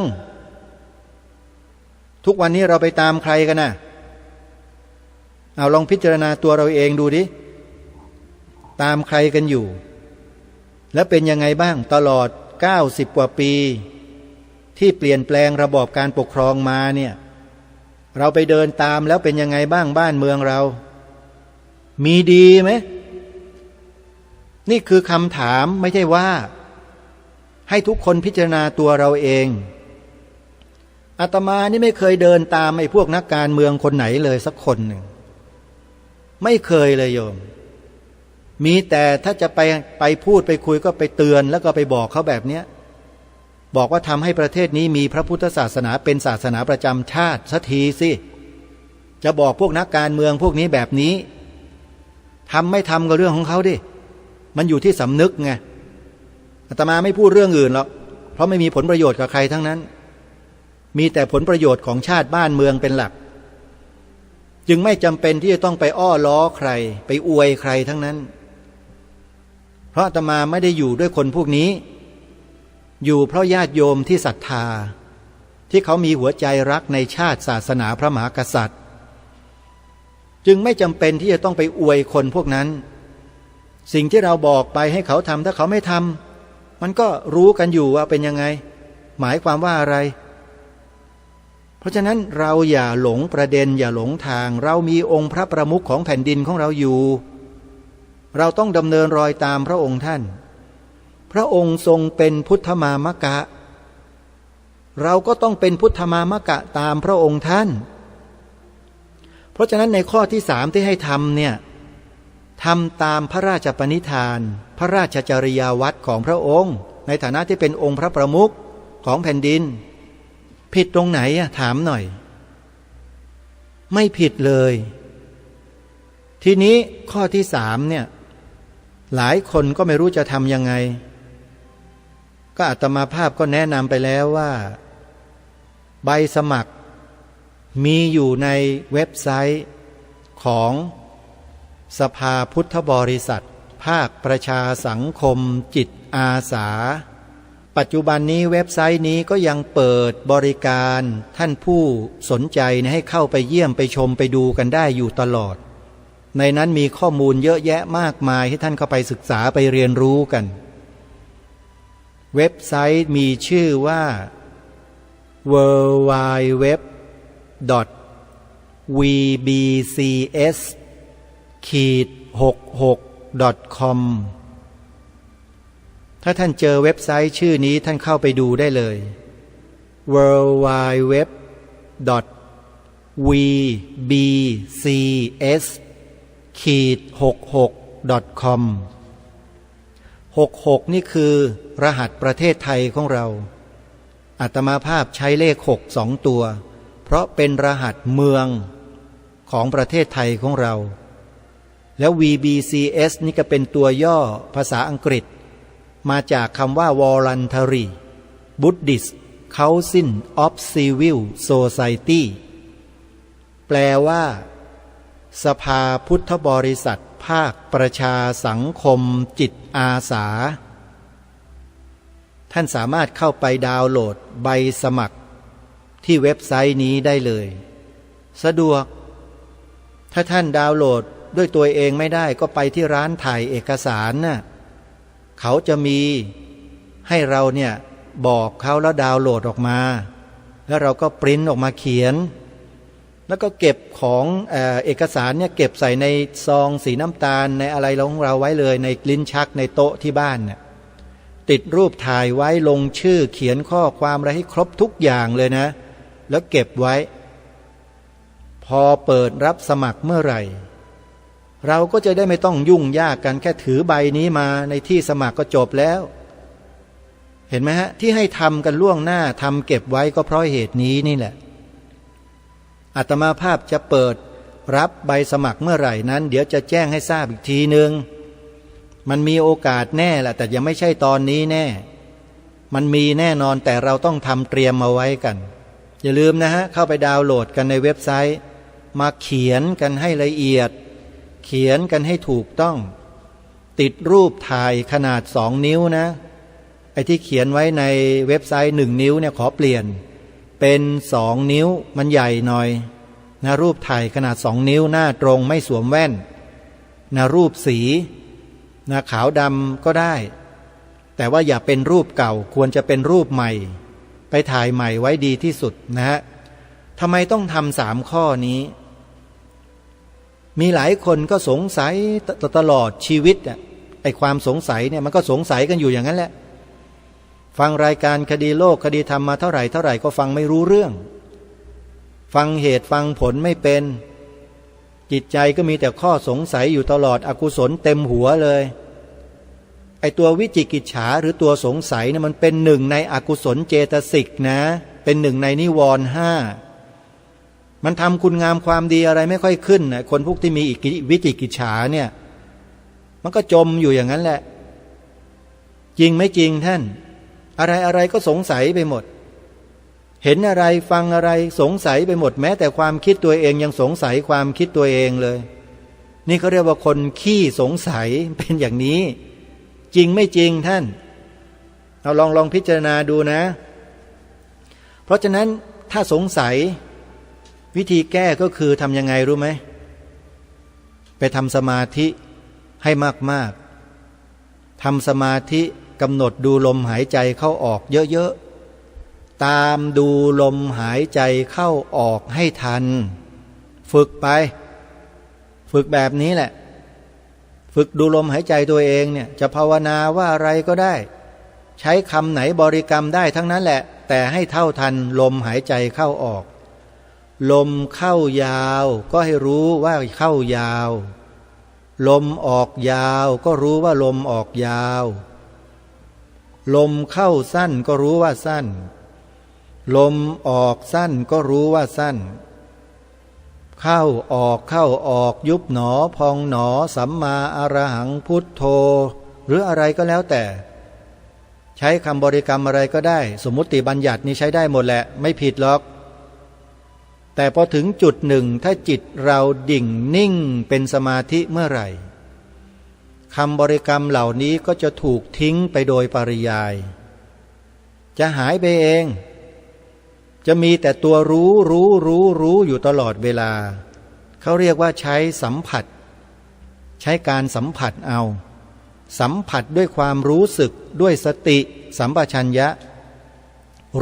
Speaker 1: ทุกวันนี้เราไปตามใครกันนะเอาลองพิจารณาตัวเราเองดูดิตามใครกันอยู่และเป็นยังไงบ้างตลอด90 กว่าปีที่เปลี่ยนแปลงระบอบการปกครองมาเนี่ยเราไปเดินตามแล้วเป็นยังไงบ้างบ้านเมืองเรามีดีไหมนี่คือคำถามไม่ใช่ว่าให้ทุกคนพิจารณาตัวเราเองอาตมานี่ไม่เคยเดินตามไอ้พวกนักการเมืองคนไหนเลยสักคนหนึ่งไม่เคยเลยโยมมีแต่ถ้าจะไปพูดไปคุยก็ไปเตือนแล้วก็ไปบอกเขาแบบเนี้ยบอกว่าทำให้ประเทศนี้มีพระพุทธศาสนาเป็นศาสนาประจำชาติสักทีสิจะบอกพวกนักการเมืองพวกนี้แบบนี้ทำไม่ทำก็เรื่องของเขาดิมันอยู่ที่สำนึกไงอาตมาไม่พูดเรื่องอื่นหรอกเพราะไม่มีผลประโยชน์กับใครทั้งนั้นมีแต่ผลประโยชน์ของชาติบ้านเมืองเป็นหลักจึงไม่จำเป็นที่จะต้องไปอ้อล้อใครไปอวยใครทั้งนั้นเพราะอาตมาไม่ได้อยู่ด้วยคนพวกนี้อยู่เพราะญาติโยมที่ศรัทธาที่เขามีหัวใจรักในชาติศาสนาพระมหากษัตริย์ จึงไม่จำเป็นที่จะต้องไปอวยคนพวกนั้นสิ่งที่เราบอกไปให้เขาทำถ้าเขาไม่ทำมันก็รู้กันอยู่ว่าเป็นยังไงหมายความว่าอะไรเพราะฉะนั้นเราอย่าหลงประเด็นอย่าหลงทางเรามีองค์พระประมุขของแผ่นดินของเราอยู่เราต้องดำเนินรอยตามพระองค์ท่านพระองค์ทรงเป็นพุทธมามกะเราก็ต้องเป็นพุทธมามกะตามพระองค์ท่านเพราะฉะนั้นในข้อที่3ที่ให้ทำเนี่ยทำตามพระราชปณิธานพระราชจริยาวัดของพระองค์ในฐานะที่เป็นองค์พระประมุขของแผ่นดินผิดตรงไหนถามหน่อยไม่ผิดเลยทีนี้ข้อที่3เนี่ยหลายคนก็ไม่รู้จะทำยังไงก็อาตมาภาพก็แนะนำไปแล้วว่าใบสมัครมีอยู่ในเว็บไซต์ของสภาพุทธบริษัทภาคประชาสังคมจิตอาสาปัจจุบันนี้เว็บไซต์นี้ก็ยังเปิดบริการท่านผู้สนใจให้เข้าไปเยี่ยมไปชมไปดูกันได้อยู่ตลอดในนั้นมีข้อมูลเยอะแยะมากมายให้ท่านเข้าไปศึกษาไปเรียนรู้กันเว็บไซต์มีชื่อว่า www.vbcs-66.com ถ้าท่านเจอเว็บไซต์ชื่อนี้ท่านเข้าไปดูได้เลย www.vbcs-66.com 66นี่คือรหัสประเทศไทยของเราอาตมาภาพใช้เลข6 2ตัวเพราะเป็นรหัสเมืองของประเทศไทยของเราแล้ว VBCS นี่ก็เป็นตัวย่อภาษาอังกฤษมาจากคำว่า Voluntary Buddhist Council of Civil Society แปลว่าสภาพุทธบริษัทภาคประชาสังคมจิตอาสาท่านสามารถเข้าไปดาวน์โหลดใบสมัครที่เว็บไซต์นี้ได้เลยสะดวกถ้าท่านดาวน์โหลดด้วยตัวเองไม่ได้ก็ไปที่ร้านถ่ายเอกสารน่ะเขาจะมีให้เราเนี่ยบอกเขาแล้วดาวน์โหลดออกมาแล้วเราก็ปริ้นออกมาเขียนแล้วก็เก็บของเอกสารเนี่ยเก็บใส่ในซองสีน้ำตาลในอะไรของเราไว้เลยในลิ้นชักในโต๊ะที่บ้านเนี่ยติดรูปถ่ายไว้ลงชื่อเขียนข้อความอะไรให้ครบทุกอย่างเลยนะแล้วเก็บไว้พอเปิดรับสมัครเมื่อไหร่เราก็จะได้ไม่ต้องยุ่งยากกันแค่ถือใบนี้มาในที่สมัครก็จบแล้วเห็นไหมฮะที่ให้ทำกันล่วงหน้าทำเก็บไว้ก็เพราะเหตุนี้นี่แหละอาตมาภาพจะเปิดรับใบสมัครเมื่อไหร่นั้นเดี๋ยวจะแจ้งให้ทราบอีกทีนึงมันมีโอกาสแน่แหละแต่ยังไม่ใช่ตอนนี้แน่มันมีแน่นอนแต่เราต้องทำเตรียมมาไว้กันอย่าลืมนะฮะเข้าไปดาวน์โหลดกันในเว็บไซต์มาเขียนกันให้ละเอียดเขียนกันให้ถูกต้องติดรูปถ่ายขนาด2 นิ้วนะไอ้ที่เขียนไว้ในเว็บไซต์1 นิ้วเนี่ยขอเปลี่ยนเป็น2 นิ้วมันใหญ่หน่อยนะรูปถ่ายขนาด2 นิ้วหน้าตรงไม่สวมแว่นนะรูปสีนะขาวดำก็ได้แต่ว่าอย่าเป็นรูปเก่าควรจะเป็นรูปใหม่ไปถ่ายใหม่ไว้ดีที่สุดนะฮะทำไมต้องทำ3 ข้อนี้มีหลายคนก็สงสัยตลอดชีวิตไอ้ความสงสัยเนี่ยมันก็สงสัยกันอยู่อย่างนั้นแหละฟังรายการคดีโลกคดีธรรมมาเท่าไหร่ก็ฟังไม่รู้เรื่องฟังเหตุฟังผลไม่เป็นจิตใจก็มีแต่ข้อสงสัยอยู่ตลอดอกุศลเต็มหัวเลยไอตัววิจิกิจฉาหรือตัวสงสัยเนี่ยมันเป็น1ในอกุศลเจตสิกนะเป็น1ในนิวรณ์5มันทำคุณงามความดีอะไรไม่ค่อยขึ้นนะคนพวกที่มีวิจิกิจฉาเนี่ยมันก็จมอยู่อย่างนั้นแหละจริงไม่จริงท่านอะไรก็สงสัยไปหมดเห็นอะไรฟังอะไรสงสัยไปหมดแม้แต่ความคิดตัวเองยังสงสัยความคิดตัวเองเลยนี่เขาเรียกว่าคนขี้สงสัยเป็นอย่างนี้จริงไม่จริงท่านเอาลองพิจารณาดูนะเพราะฉะนั้นถ้าสงสัยวิธีแก้ก็คือทำยังไงรู้ไหม ไปทำสมาธิให้มากๆทำสมาธิกำหนดดูลมหายใจเข้าออกเยอะๆตามดูลมหายใจเข้าออกให้ทันฝึกไปฝึกแบบนี้แหละฝึกดูลมหายใจตัวเองเนี่ยจะภาวนาว่าอะไรก็ได้ใช้คำไหนบริกรรมได้ทั้งนั้นแหละแต่ให้เท่าทันลมหายใจเข้าออกลมเข้ายาวก็ให้รู้ว่าเข้ายาวลมออกยาวก็รู้ว่าลมออกยาวลมเข้าสั้นก็รู้ว่าสั้นลมออกสั้นก็รู้ว่าสั้นเข้าออกเข้าออกยุบหนอพองหนอสัมมาอรหังพุทโธหรืออะไรก็แล้วแต่ใช้คำบริกรรมอะไรก็ได้สมมุติบัญญัตินี่ใช้ได้หมดแหละไม่ผิดหรอกแต่พอถึงจุดหนึ่งถ้าจิตเราดิ่งนิ่งเป็นสมาธิเมื่อไหร่คำบริกรรมเหล่านี้ก็จะถูกทิ้งไปโดยปริยายจะหายไปเองจะมีแต่ตัวรู้อยู่ตลอดเวลาเขาเรียกว่าใช้สัมผัสใช้การสัมผัสเอาสัมผัสด้วยความรู้สึกด้วยสติสัมปชัญญะ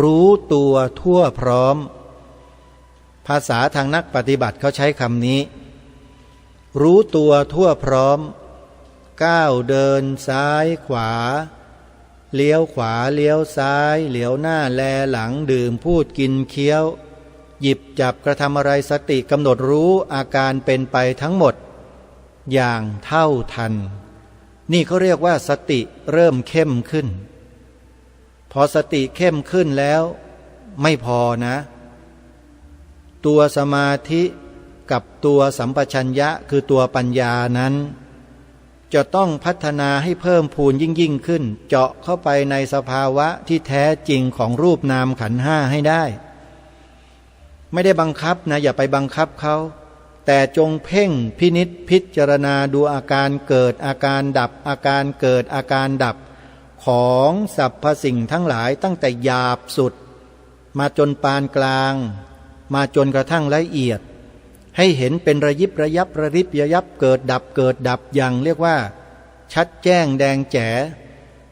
Speaker 1: รู้ตัวทั่วพร้อมภาษาทางนักปฏิบัติเขาใช้คำนี้รู้ตัวทั่วพร้อมก้าวเดินซ้ายขวาเลี้ยวขวาเลี้ยวซ้ายเหลียวหน้าแลหลังดื่มพูดกินเคี้ยวหยิบจับกระทำอะไรสติกำหนดรู้อาการเป็นไปทั้งหมดอย่างเท่าทันนี่เขาเรียกว่าสติเริ่มเข้มขึ้นพอสติเข้มขึ้นแล้วไม่พอนะตัวสมาธิกับตัวสัมปชัญญะคือตัวปัญญานั้นจะต้องพัฒนาให้เพิ่มพูนยิ่งขึ้นเจาะเข้าไปในสภาวะที่แท้จริงของรูปนามขันธ์ห้าให้ได้ไม่ได้บังคับนะอย่าไปบังคับเขาแต่จงเพ่งพินิจพิจารณาดูอาการเกิดอาการดับอาการเกิดอาการดับของสรรพสิ่งทั้งหลายตั้งแต่หยาบสุดมาจนปานกลางมาจนกระทั่งละเอียดให้เห็นเป็นระยิบระยับระริบระยับเกิดดับอย่างเรียกว่าชัดแจ้งแดงแจ๋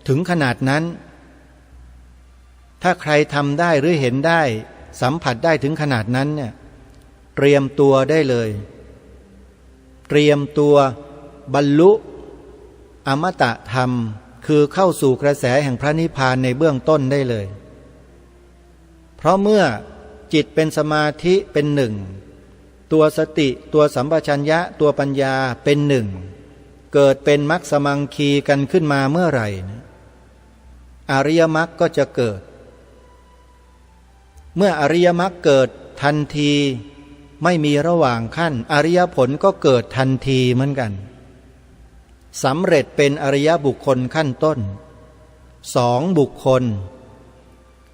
Speaker 1: ถึงขนาดนั้นถ้าใครทำได้หรือเห็นได้สัมผัสได้ถึงขนาดนั้นเนี่ยเตรียมตัวได้เลยเตรียมตัวบรรลุอมตะธรรมคือเข้าสู่กระแสแห่งพระนิพพานในเบื้องต้นได้เลยเพราะเมื่อจิตเป็นสมาธิเป็นหนึ่งตัวสติตัวสัมปชัญญะตัวปัญญาเป็นหนึ่งเกิดเป็นมรรคสมังคีกันขึ้นมาเมื่อไหร่อริยมรรคก็จะเกิดเมื่ออริยมรรคเกิดทันทีไม่มีระหว่างขั้นอริยผลก็เกิดทันทีเหมือนกันสำเร็จเป็นอริยบุคคลขั้นต้นสองบุคคล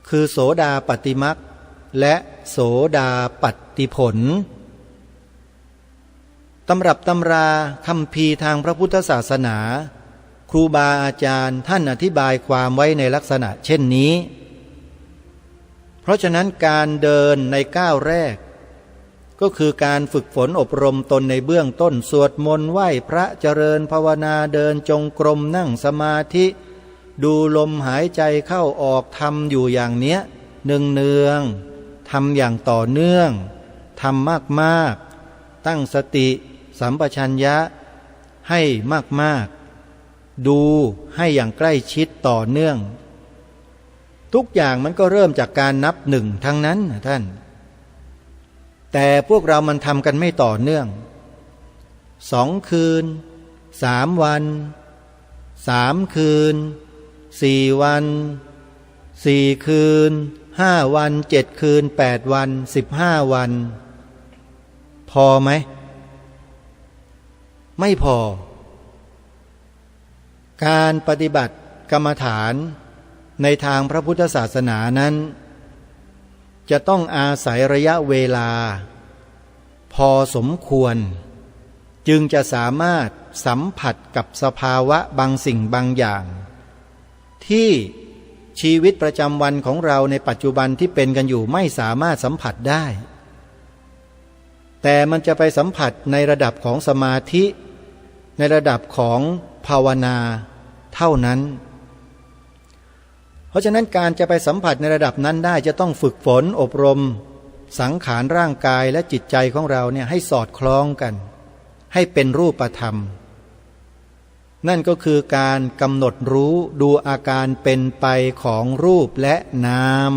Speaker 1: คือโสดาปัตติมรรคและโสดาปัตติผลตำรับตำราคัมภีร์ทางพระพุทธศาสนาครูบาอาจารย์ท่านอธิบายความไว้ในลักษณะเช่นนี้เพราะฉะนั้นการเดินในก้าวแรกก็คือการฝึกฝนอบรมตนในเบื้องต้นสวดมนต์ไหว้พระเจริญภาวนาเดินจงกรมนั่งสมาธิดูลมหายใจเข้าออกทำอยู่อย่างเนี้ยเนืองๆทำอย่างต่อเนื่องทำมากๆตั้งสติสัมปชัญญะให้มากๆดูให้อย่างใกล้ชิดต่อเนื่องทุกอย่างมันก็เริ่มจากการนับหนึ่งทั้งนั้นนะท่านแต่พวกเรามันทำกันไม่ต่อเนื่อง2 คืน3 วัน3 คืน4 วัน4 คืน5 วัน7 คืน8 วัน15 วันพอไหมไม่พอการปฏิบัติกรรมฐานในทางพระพุทธศาสนานั้นจะต้องอาศัยระยะเวลาพอสมควรจึงจะสามารถสัมผัสกับสภาวะบางสิ่งบางอย่างที่ชีวิตประจำวันของเราในปัจจุบันที่เป็นกันอยู่ไม่สามารถสัมผัสได้แต่มันจะไปสัมผัสในระดับของสมาธิ ในระดับของภาวนาเท่านั้นเพราะฉะนั้นการจะไปสัมผัสในระดับนั้นได้จะต้องฝึกฝนอบรมสังขารร่างกายและจิตใจของเราเนี่ยให้สอดคล้องกันให้เป็นรูปธรรมนั่นก็คือการกำหนดรู้ดูอาการเป็นไปของรูปและนาม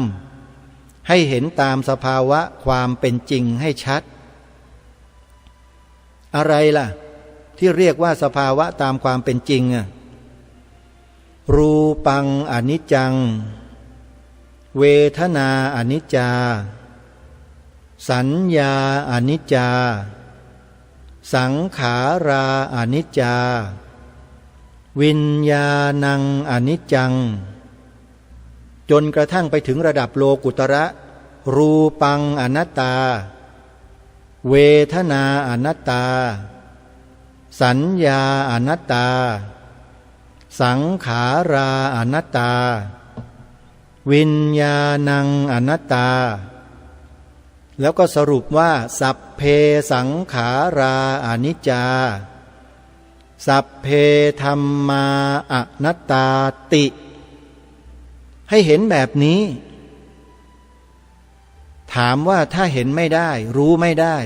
Speaker 1: ให้เห็นตามสภาวะความเป็นจริงให้ชัดอะไรล่ะที่เรียกว่าสภาวะตามความเป็นจริงรูปังอนิจจังเวทนาอนิจจาสัญญาอนิจจาสังขาราอนิจจาวิญญาณังอนิจจังจนกระทั่งไปถึงระดับโลกุตระรูปังอนัตตาเวทนาอนัตตาสัญญาอนัตตาสังขาราอนัตตาวิญญาณังอนัตตาแล้วก็สรุปว่าสัพเพสังขาราอนิจจาสัพเพธัมมาอนัตตาติให้เห็นแบบนี้ถามว่าถ้าเห็นไม่ได้รู้ไม่ได้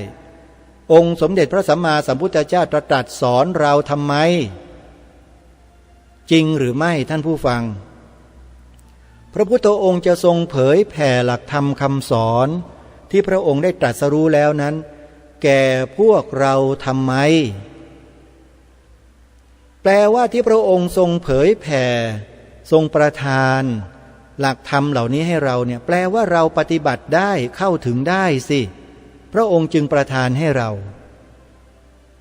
Speaker 1: องค์สมเด็จพระสัมมาสัมพุทธเจ้าตรัสสอนเราทำไมจริงหรือไม่ท่านผู้ฟังพระพุทธองค์จะทรงเผยแผ่หลักธรรมคำสอนที่พระองค์ได้ตรัสรู้แล้วนั้นแก่พวกเราทำไมแปลว่าที่พระองค์ทรงเผยแผ่ทรงประทานหลักธรรมเหล่านี้ให้เราเนี่ยแปลว่าเราปฏิบัติได้เข้าถึงได้สิพระองค์จึงประทานให้เรา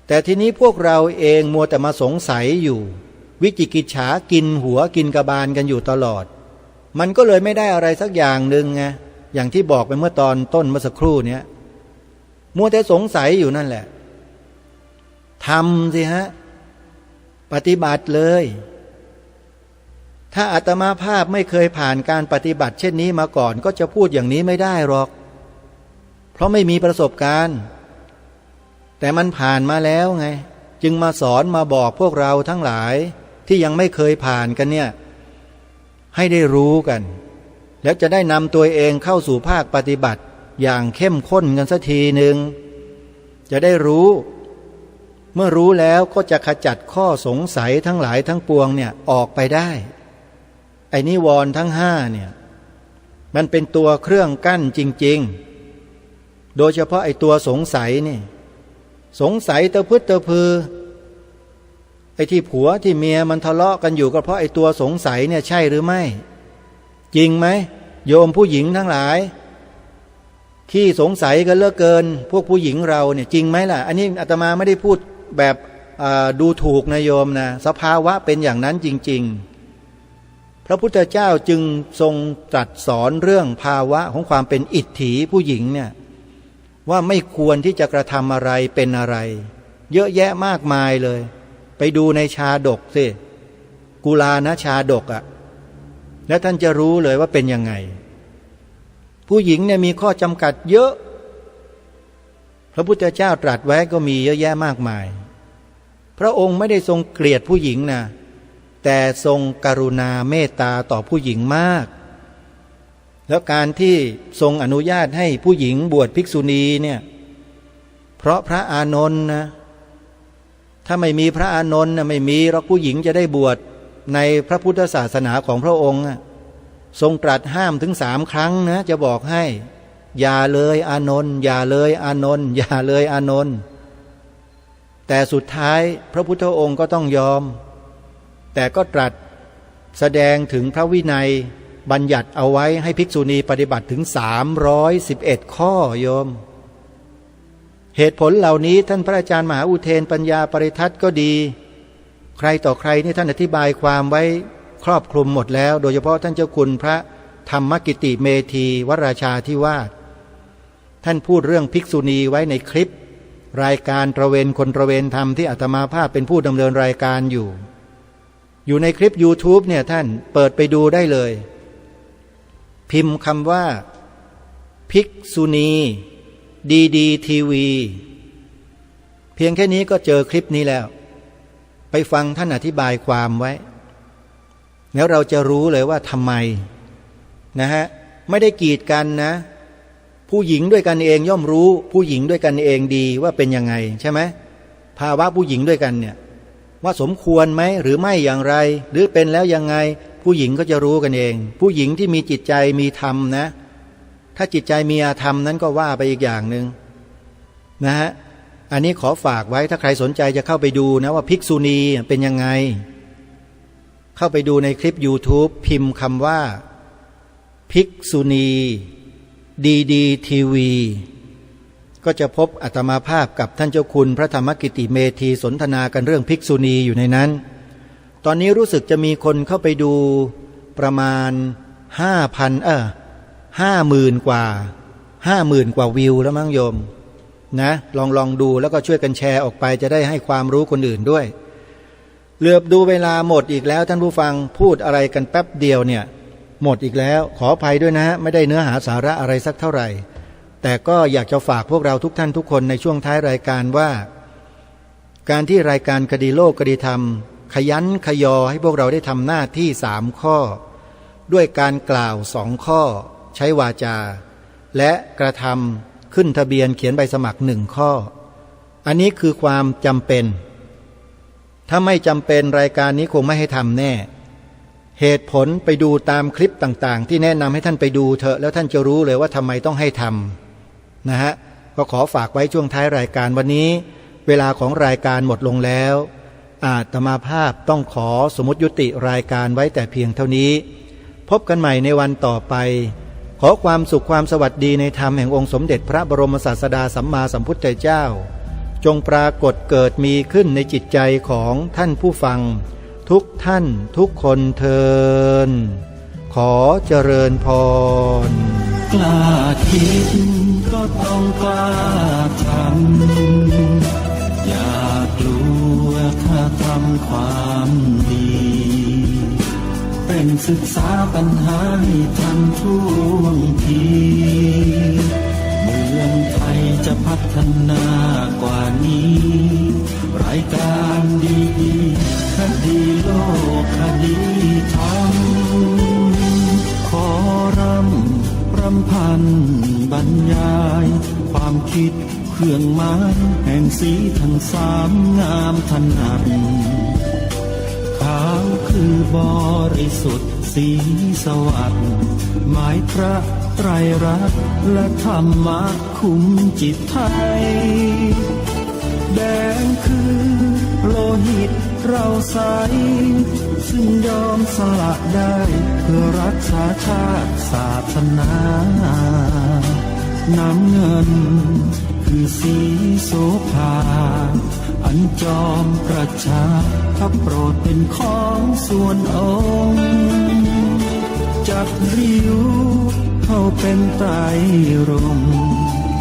Speaker 1: แต่ทีนี้พวกเราเองมัวแต่มาสงสัยอยู่วิจิกิจฉากินหัวกินกระบาลกันอยู่ตลอดมันก็เลยไม่ได้อะไรสักอย่างหนึ่งไงอย่างที่บอกไปเมื่อตอนต้นเมื่อสักครู่เนี้ยมัวแต่สงสัยอยู่นั่นแหละทำสิฮะปฏิบัติเลยถ้าอาตมาภาพไม่เคยผ่านการปฏิบัติเช่นนี้มาก่อนก็จะพูดอย่างนี้ไม่ได้หรอกเพราะไม่มีประสบการณ์แต่มันผ่านมาแล้วไงจึงมาสอนมาบอกพวกเราทั้งหลายที่ยังไม่เคยผ่านกันเนี่ยให้ได้รู้กันแล้วจะได้นำตัวเองเข้าสู่ภาคปฏิบัติอย่างเข้มข้นกันสักทีหนึ่งจะได้รู้เมื่อรู้แล้วก็จะขจัดข้อสงสัยทั้งหลายทั้งปวงเนี่ยออกไปได้ไอ้นิวรณ์ทั้งห้าเนี่ยมันเป็นตัวเครื่องกั้นจริงๆโดยเฉพาะไอ้ตัวสงสัยนี่สงสัยตะพึดตะพือไอ้ที่ผัวที่เมียมันทะเลาะกันอยู่ก็เพราะไอ้ตัวสงสัยเนี่ยใช่หรือไม่จริงไหมโยมผู้หญิงทั้งหลายที่สงสัยกันเหลือเกินพวกผู้หญิงเราเนี่ยจริงไหมล่ะอันนี้อาตมาไม่ได้พูดแบบดูถูกนะโยมนะสภาวะเป็นอย่างนั้นจริงๆพระพุทธเจ้าจึงทรงตรัสสอนเรื่องภาวะของความเป็นอิทธิผู้หญิงเนี่ยว่าไม่ควรที่จะกระทำอะไรเป็นอะไรเยอะแยะมากมายเลยไปดูในชาดกสิกุลานะชาดกแล้วท่านจะรู้เลยว่าเป็นยังไงผู้หญิงเนี่ยมีข้อจำกัดเยอะพระพุทธเจ้าตรัสไว้ก็มีเยอะแยะมากมายพระองค์ไม่ได้ทรงเกลียดผู้หญิงนะแต่ทรงกรุณาเมตตาต่อผู้หญิงมากแล้วการที่ทรงอนุญาตให้ผู้หญิงบวชภิกษุณีเนี่ยเพราะพระอานนท์นะถ้าไม่มีพระอานนท์นะไม่มีหรอกผู้หญิงจะได้บวชในพระพุทธศาสนาของพระองค์ทรงตรัสห้ามถึง3 ครั้งนะจะบอกให้อย่าเลยอานนท์อย่าเลยอานนท์อย่าเลยอานนท์แต่สุดท้ายพระพุทธองค์ก็ต้องยอมแต่ก็ตรัสแสดงถึงพระวินัยบัญญัติเอาไว้ให้ภิกษุณีปฏิบัติถึง311 ข้อโยมเหตุผลเหล่านี้ท่านพระอาจารย์มหาอุเทนปัญญาปริทัศน์ก็ดีใครต่อใครนี่ท่านอธิบายความไว้ครอบคลุมหมดแล้วโดยเฉพาะท่านเจ้าคุณพระธรรมกิติเมธีวราชาธิวาสท่านพูดเรื่องภิกษุณีไว้ในคลิปรายการตระเวนคนตระเวนธรรมที่อาตมาภาพเป็นผู้ดำเนินรายการอยู่ในคลิป YouTube เนี่ยท่านเปิดไปดูได้เลยพิมพ์คำว่าภิกษุณีดีทีวีเพียงแค่นี้ก็เจอคลิปนี้แล้ว ไปฟังท่านอธิบายความไว้แล้วเราจะรู้เลยว่าทำไมนะฮะไม่ได้กีดกันนะผู้หญิงด้วยกันเองย่อมรู้ผู้หญิงด้วยกันเองดีว่าเป็นยังไงใช่ไหมภาวะผู้หญิงด้วยกันเนี่ยว่าสมควรไหมหรือไม่อย่างไรหรือเป็นแล้วยังไงผู้หญิงก็จะรู้กันเองผู้หญิงที่มีจิตใจมีธรรมนะถ้าจิตใจมีอาธรรมนั้นก็ว่าไปอีกอย่างหนึ่งนะฮะอันนี้ขอฝากไว้ถ้าใครสนใจจะเข้าไปดูนะว่าภิกษุณีเป็นยังไงเข้าไปดูในคลิป YouTube พิมพ์คำว่าภิกษุณีดีทีวีก็จะพบอาตมาภาพกับท่านเจ้าคุณพระธรรมกิติเมธีสนทนากันเรื่องภิกษุณีอยู่ในนั้นตอนนี้รู้สึกจะมีคนเข้าไปดูประมาณ50,000 กว่าวิวแล้วมั้งโยมนะลองดูแล้วก็ช่วยกันแชร์ออกไปจะได้ให้ความรู้คนอื่นด้วยเหลือบดูเวลาหมดอีกแล้วท่านผู้ฟังพูดอะไรกันแป๊บเดียวเนี่ยหมดอีกแล้วขออภัยด้วยนะไม่ได้เนื้อหาสาระอะไรสักเท่าไหร่แต่ก็อยากจะฝากพวกเราทุกท่านทุกคนในช่วงท้ายรายการว่าการที่รายการคดีโลกคดีธรรมขยันขยอให้พวกเราได้ทำหน้าที่3 ข้อด้วยการกล่าว2 ข้อใช้วาจาและกระทำขึ้นทะเบียนเขียนใบสมัคร1 ข้ออันนี้คือความจำเป็นถ้าไม่จำเป็นรายการนี้คงไม่ให้ทำแน่เหตุผลไปดูตามคลิปต่างๆที่แนะนำให้ท่านไปดูเถอะแล้วท่านจะรู้เลยว่าทำไมต้องให้ทำนะฮะก็ขอฝากไว้ช่วงท้ายรายการวันนี้เวลาของรายการหมดลงแล้วอาตมาภาพต้องขอสมมุติยุติรายการไว้แต่เพียงเท่านี้พบกันใหม่ในวันต่อไปขอความสุขความสวัสดีในธรรมแห่งองค์สมเด็จพระบรมศาสดาสัมมาสัมพุทธเจ้าจงปรากฏเกิดมีขึ้นในจิตใจของท่านผู้ฟังทุกท่านทุกคนเทินขอเจริญพร
Speaker 2: กล้าคิดก็ต้องกล้าทำอย่ากลัวถ้าทำความดีเป็นศึกษาปัญหาให้ทันท่วงทีเมืองไทยจะพัฒนากว่านี้รายการดีคดีโลกคดีธรรมขอรำพันบรรยายความคิดเครื่องหมายแห่งสีทั้ง3งามถนัดขาวคือบริสุทธิ์สีสวัสดิ์หมายพระไตรรัตน์และธรรมะคุ้มจิตไทยแดงคือโลหิตเราใสซึ่งยอมสละได้เพื่อรักษาชาติศาสนาน้ำเงินคือสีโสภาอันจอมประชาถ้าโปรดเป็นของส่วนองค์จักริ้วเข้าเป็นไตรรงค์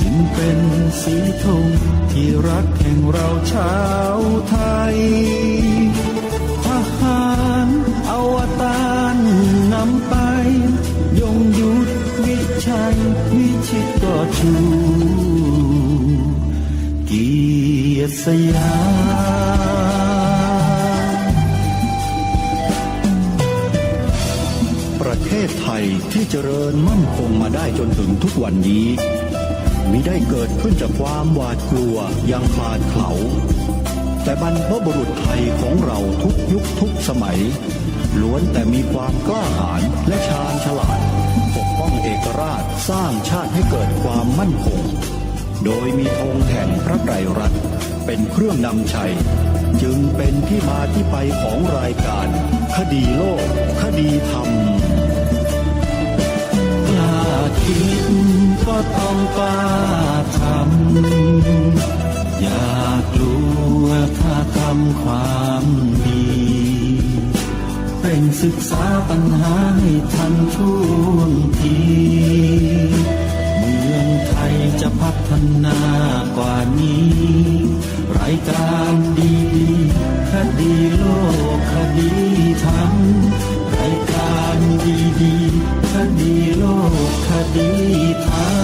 Speaker 2: จึงเป็นสีธงที่รักแห่งเราชาวไทยทหารอวตารนำไปยงยุทธวิชัยวิชิตก็ชูเกียรติสยาม
Speaker 3: ประเทศไทยที่เจริญมั่นคงมาได้จนถึงทุกวันนี้มิได้เกิดขึ้นจากความหวาดกลัวอย่างคลาดเขลาแต่บรรพบุรุษไทยของเราทุกยุคทุกสมัยล้วนแต่มีความกล้าหาญและชาญฉลาดปกป้องเอกราชสร้างชาติให้เกิดความมั่นคงโดยมีธงแห่งพระไตรรัตน์เป็นเครื่องนำชัยจึงเป็นที่มาที่ไปของรายการคดีโลกคดีธรรม
Speaker 2: กล้าคิดก็ต้องกล้าทำอย่ากลัวถ้าทำความดีเป็นศึกษาปัญหาให้ทันท่วงทีเมืองไทยจะพัฒนากว่านี้รายการดีคดีโลกคดีธรรมรายการดีคดีโลกคดีธรรม